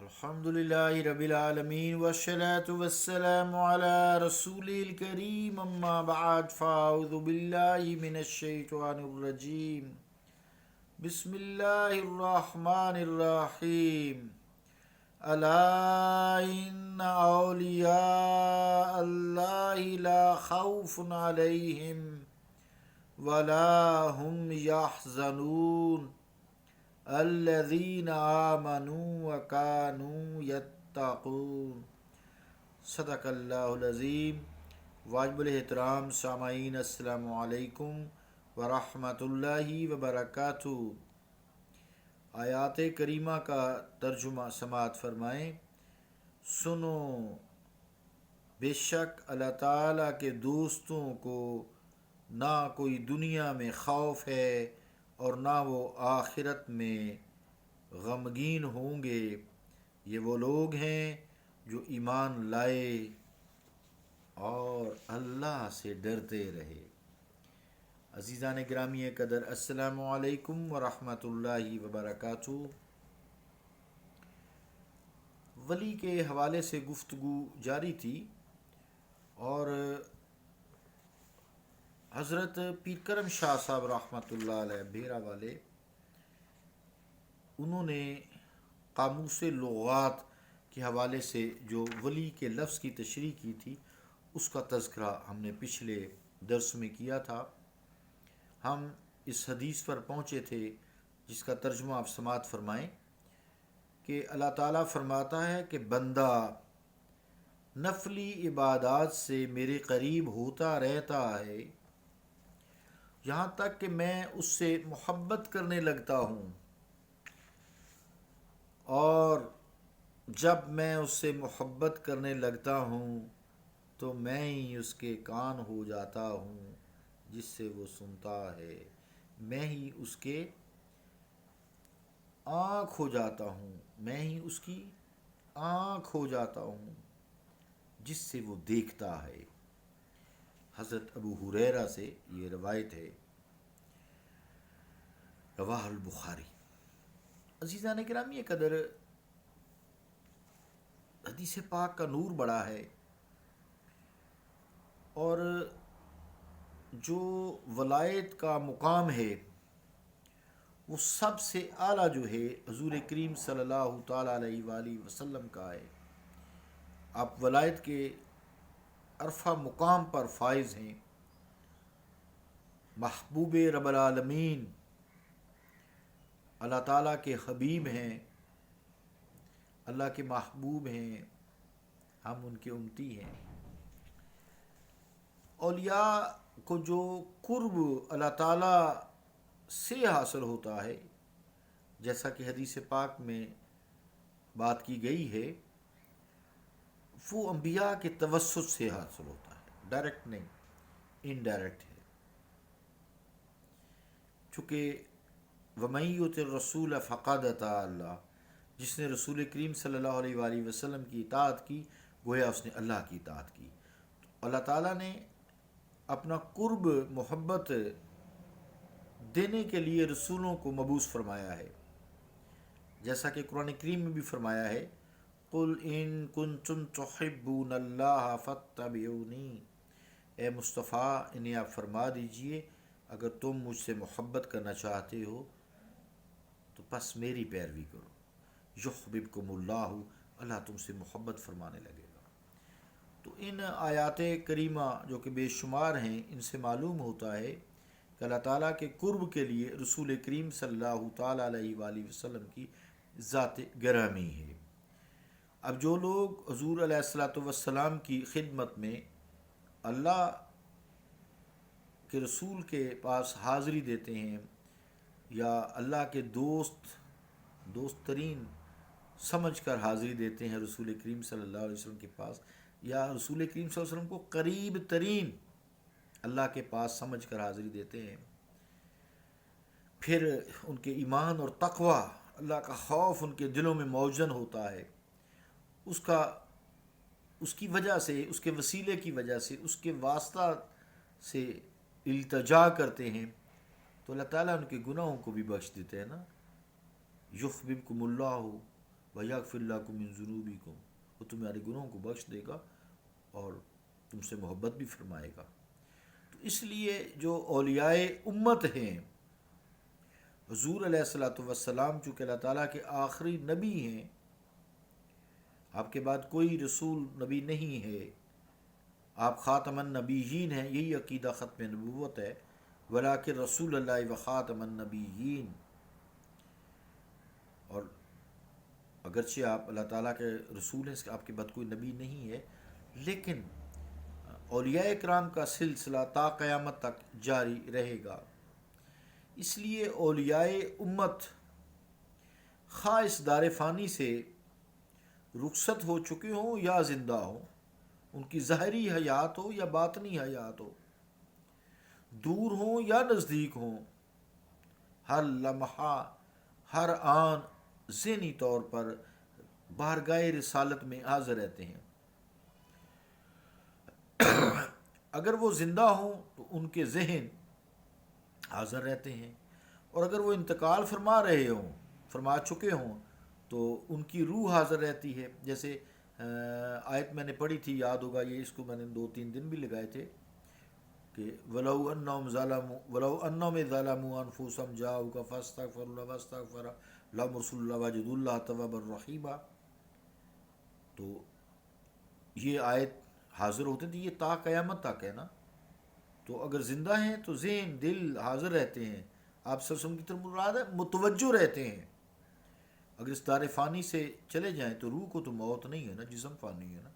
الحمد لله رب العالمين والصلاة والسلام على رسول الكريم أما بعد فأعوذ بالله من الشيطان الرجيم بسم الله الرحمن الرحيم ألا إن أولياء الله لا خوف عليهم ولا هم يحزنون الذين آمنوا وكانوا يتقون صدق اللہ العظیم۔ واجب الاحترام سامعین، السلام علیکم ورحمۃ اللہ وبرکاتہ۔ آیات کریمہ کا ترجمہ سماعت فرمائیں۔ سنو، بے شک اللہ تعالیٰ کے دوستوں کو نہ کوئی دنیا میں خوف ہے اور نہ وہ آخرت میں غمگین ہوں گے۔ یہ وہ لوگ ہیں جو ایمان لائے اور اللہ سے ڈرتے رہے۔ عزیزان گرامی قدر، السلام علیکم ورحمۃ اللہ وبرکاتہ۔ ولی کے حوالے سے گفتگو جاری تھی اور حضرت پیر کرم شاہ صاحب رحمۃ اللہ علیہ بھیرا والے، انہوں نے قاموس لغات کے حوالے سے جو ولی کے لفظ کی تشریح کی تھی، اس کا تذکرہ ہم نے پچھلے درس میں کیا تھا۔ ہم اس حدیث پر پہنچے تھے جس کا ترجمہ آپ سماعت فرمائیں کہ اللہ تعالیٰ فرماتا ہے کہ بندہ نفلی عبادات سے میرے قریب ہوتا رہتا ہے یہاں تک کہ میں اس سے محبت کرنے لگتا ہوں، اور جب میں اس سے محبت کرنے لگتا ہوں تو میں ہی اس کے کان ہو جاتا ہوں جس سے وہ سنتا ہے، میں ہی اس کے آنکھ ہو جاتا ہوں، میں ہی اس کی آنکھ ہو جاتا ہوں جس سے وہ دیکھتا ہے۔ حضرت ابو ہریرہ سے یہ روایت ہے، رواہ البخاری۔ عزیزان گرامی قدر، حدیث پاک کا نور بڑا ہے، اور جو ولایت کا مقام ہے وہ سب سے اعلیٰ جو ہے حضور کریم صلی اللہ تعالیٰ علیہ وآلہ وسلم کا ہے۔ آپ ولایت کے عرفہ مقام پر فائز ہیں، محبوب رب العالمین، اللہ تعالیٰ کے حبیب ہیں، اللہ کے محبوب ہیں، ہم ان کے امتی ہیں۔ اولیاء کو جو قرب اللہ تعالیٰ سے حاصل ہوتا ہے، جیسا کہ حدیث پاک میں بات کی گئی ہے، وہ انبیاء کے توسط سے حاصل ہوتا ہے، ڈائریکٹ نہیں، انڈائریکٹ ہے۔ چونکہ وَمَن يُطِعِ الرَّسُولَ فَقَدْ أَطَاعَ اللَّهَ، جس نے رسول کریم صلی اللہ علیہ وآلہ وسلم کی اطاعت کی گویا اس نے اللہ کی اطاعت کی۔ تو اللہ تعالیٰ نے اپنا قرب محبت دینے کے لیے رسولوں کو مبعوث فرمایا ہے، جیسا کہ قرآن کریم میں بھی فرمایا ہے، قُلْ إِن كُنتُمْ تُحِبُّونَ اللَّهَ فَاتَّبِعُونِي، اے مصطفیٰ انہیں آپ فرما دیجئے اگر تم مجھ سے محبت کرنا چاہتے ہو تو پس میری پیروی کرو، یحببکم اللہ، اللہ تم سے محبت فرمانے لگے گا۔ تو ان آیات کریمہ جو کہ بے شمار ہیں، ان سے معلوم ہوتا ہے کہ اللہ تعالیٰ کے قرب کے لیے رسول کریم صلی اللہ تعالیٰ علیہ وآلہ وسلم کی ذات گرامی ہے۔ اب جو لوگ حضور علیہ الصلوۃ والسلام کی خدمت میں اللہ کے رسول کے پاس حاضری دیتے ہیں، یا اللہ کے دوست ترین سمجھ کر حاضری دیتے ہیں رسول کریم صلی اللہ علیہ وسلم کے پاس، یا رسول کریم صلی اللہ علیہ وسلم کو قریب ترین اللہ کے پاس سمجھ کر حاضری دیتے ہیں، پھر ان کے ایمان اور تقوی، اللہ کا خوف ان کے دلوں میں موجن ہوتا ہے، اس کی وجہ سے، اس کے وسیلے کی وجہ سے، اس کے واسطہ سے التجا کرتے ہیں، تو اللہ تعالیٰ ان کے گناہوں کو بھی بخش دیتے ہیں نا۔ یحببکم اللہ، وَيَغْفِرْ لَكُم مِّن ذُنُوبِكُم، وہ تمہارے گناہوں کو بخش دے گا اور تم سے محبت بھی فرمائے گا۔ تو اس لیے جو اولیاء امت ہیں، حضور علیہ الصلوۃ والسلام چونکہ اللہ تعالیٰ کے آخری نبی ہیں، آپ کے بعد کوئی رسول نبی نہیں ہے، آپ خاتم النبیین ہیں، یہی عقیدہ ختم نبوت ہے، ولیکن رسول اللہ و خاتم النبیین۔ اور اگرچہ آپ اللہ تعالیٰ کے رسول ہیں، آپ کے بعد کوئی نبی نہیں ہے، لیکن اولیاء اکرام کا سلسلہ تا قیامت تک جاری رہے گا۔ اس لیے اولیاء امت خواہ اس دار فانی سے رخصت ہو چکے ہوں یا زندہ ہوں، ان کی ظاہری حیات ہو یا باطنی حیات ہو، دور ہوں یا نزدیک ہوں، ہر لمحہ ہر آن ذہنی طور پر بارگاہ رسالت میں حاضر رہتے ہیں۔ اگر وہ زندہ ہوں تو ان کے ذہن حاضر رہتے ہیں، اور اگر وہ انتقال فرما چکے ہوں تو ان کی روح حاضر رہتی ہے۔ جیسے آیت میں نے پڑھی تھی، یاد ہوگا یہ، اس کو میں نے 2-3 دن بھی لگائے تھے کہ وَلَوْ أَنَّهُمْ ظَلَمُوا أَنفُسَهُمْ جَاءُوكَ فَاسْتَغْفَرُوا اللَّهَ وَاسْتَغْفَرَ لَهُمُ رَسُولُ اللَّهِ وَجَدُوا اللَّهَ تَوَّابًا رَحِيمًا۔ تو یہ آیت حاضر ہوتے تھے، یہ تا قیامت تک ہے نا۔ تو اگر زندہ ہیں تو ذہن دل حاضر رہتے ہیں، آپ صلی اللہ علیہ وسلم کی طرف مراد ہے متوجہ رہتے ہیں۔ اگر اس دار فانی سے چلے جائیں تو روح کو تو موت نہیں ہے نا، جسم فانی ہے نا،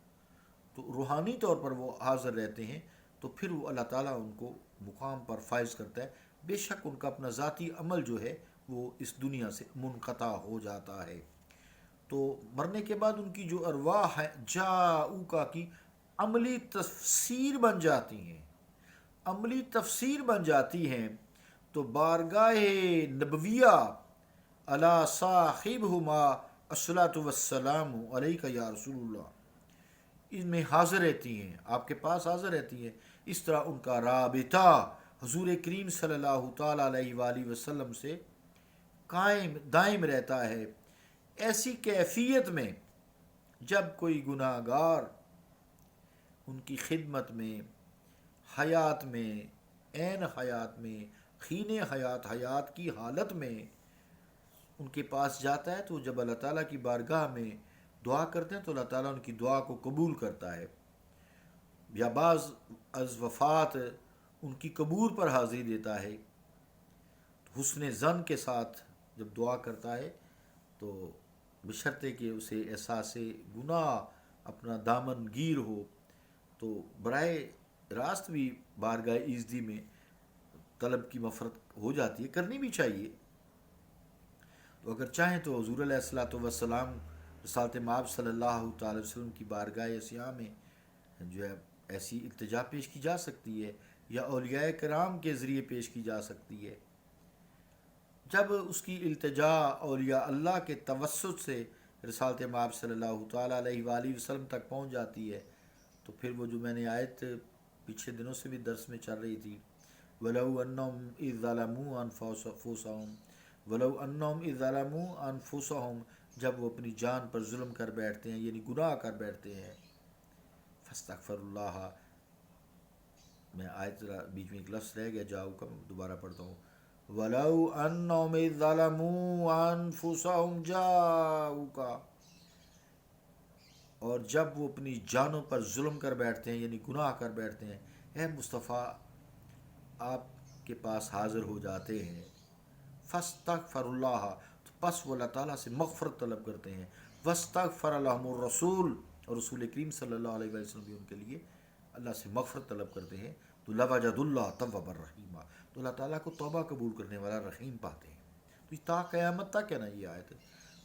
تو روحانی طور پر وہ حاضر رہتے ہیں، تو پھر وہ اللہ تعالیٰ ان کو مقام پر فائز کرتا ہے۔ بے شک ان کا اپنا ذاتی عمل جو ہے وہ اس دنیا سے منقطع ہو جاتا ہے۔ تو مرنے کے بعد ان کی جو ارواح ہے جاؤکا کی عملی تفسیر بن جاتی ہیں، عملی تفسیر بن جاتی ہیں، تو بارگاہ نبویہ علی صاحبہما الصلاۃ والسلام علیک یا رسول اللہ، ان میں حاضر رہتی ہیں، آپ کے پاس حاضر رہتی ہیں۔ اس طرح ان کا رابطہ حضور کریم صلی اللہ تعالیٰ علیہ وآلہ وسلم سے قائم دائم رہتا ہے، ایسی کیفیت میں جب کوئی گناہ گار ان کی خدمت میں، حیات میں، عین حیات میں، خین حیات کی حالت میں ان کے پاس جاتا ہے، تو جب اللہ تعالیٰ کی بارگاہ میں دعا کرتے ہیں تو اللہ تعالیٰ ان کی دعا کو قبول کرتا ہے، یا بعض از وفات ان کی قبور پر حاضری دیتا ہے۔ حسن ظن کے ساتھ جب دعا کرتا ہے تو بشرطے کہ اسے احساس گناہ اپنا دامن گیر ہو، تو برائے راست بھی بارگاہ ایزدی میں طلب کی مغفرت ہو جاتی ہے، کرنی بھی چاہیے۔ تو اگر چاہیں تو حضور علیہ الصلوۃ والسلام رسالت مآب صلی اللہ تعالی وسلم کی بارگاہ اسیاء میں جو ہے ایسی التجا پیش کی جا سکتی ہے، یا اولیاء کرام کے ذریعے پیش کی جا سکتی ہے۔ جب اس کی التجا اولیاء اللہ کے توسط سے رسالت مآب صلی اللہ تعالیٰ علیہ وآلہ وسلم تک پہنچ جاتی ہے، تو پھر وہ جو میں نے آیت پچھلے دنوں سے بھی درس میں چل رہی تھی، وَلَوْ أَنَّهُمْ إِذْ ظَلَمُوا أَنفُسَهُمْ وَلَوْ أَنَّهُمْ إِذْ ظَلَمُوا أَنفُسَهُمْ، جب وہ اپنی جان پر ظلم کر بیٹھتے ہیں، یعنی گناہ کر بیٹھتے ہیں، فَاسْتَغْفِرُوا اللَّهَ، میں آیت بیچ میں ایک لفظ رہ گیا جاؤ کا، دوبارہ پڑھتا ہوں، وَلَوْ أَنَّهُمْ إِذْ ظَلَمُوا أَنفُسَهُمْ جَاءُوكَ، اور جب وہ اپنی جانوں پر ظلم کر بیٹھتے ہیں، یعنی گناہ کر بیٹھتے ہیں، اے مصطفیٰ آپ کے پاس حاضر ہو جاتے ہیں، فاستغفر اللہ، تو پس وہ اللہ تعالیٰ سے مغفرت طلب کرتے ہیں، واستغفر لهم الرسول، اور رسول کریم صلی اللہ علیہ وسلم بھی ان کے لیے اللہ سے مغفرت طلب کرتے ہیں، تو لوجد اللہ توابا رحیما، تو اللہ تعالیٰ کو توبہ قبول کرنے والا رحیم پاتے ہیں۔ تو تا قیامت تک ہے نا یہ آیت،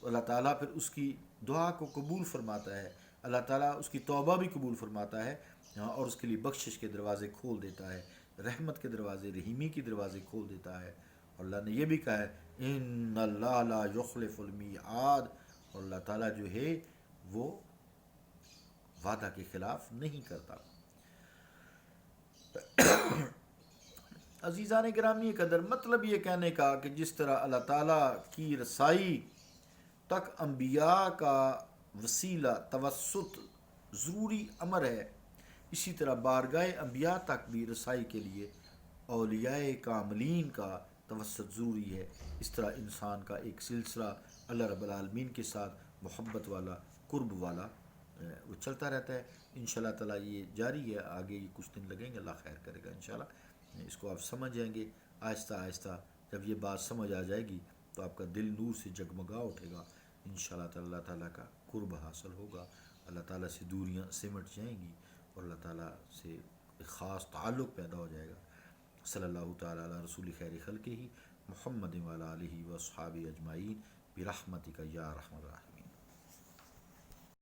اللہ تعالیٰ پھر اس کی دعا کو قبول فرماتا ہے، اللہ تعالیٰ اس کی توبہ بھی قبول فرماتا ہے، اور اس کے لیے بخشش کے دروازے کھول دیتا ہے، رحمت کے دروازے، رحیمی کے دروازے کھول دیتا ہے۔ اور اللہ نے یہ بھی کہا ہے ان اللہ لا یخلف المیعاد، اور اللہ تعالیٰ جو ہے وہ وعدہ کے خلاف نہیں کرتا۔ عزیزان گرامی قدر، مطلب یہ کہنے کا کہ جس طرح اللہ تعالیٰ کی رسائی تک انبیاء کا وسیلہ توسط ضروری امر ہے، اسی طرح بارگاہ انبیاء تک بھی رسائی کے لیے اولیاء کاملین کا توسط ضروری ہے۔ اس طرح انسان کا ایک سلسلہ اللہ رب العالمین کے ساتھ محبت والا، قرب والا وہ چلتا رہتا ہے۔ انشاءاللہ تعالیٰ یہ جاری ہے، آگے یہ کچھ دن لگیں گے، اللہ خیر کرے گا انشاءاللہ۔ اس کو آپ سمجھ جائیں گے آہستہ آہستہ، جب یہ بات سمجھ آ جائے گی تو آپ کا دل نور سے جگمگا اٹھے گا، انشاءاللہ تعالیٰ اللہ تعالیٰ کا قرب حاصل ہوگا، اللہ تعالیٰ سے دوریاں سمٹ جائیں گی اور اللہ تعالیٰ سے ایک خاص تعلق پیدا ہو جائے گا۔ صلی اللہ تعالیٰ علی رسول خیر خلقہ محمد وعلی آلہ و اصحابہ اجمعین برحمتک یا ارحم الراحمین۔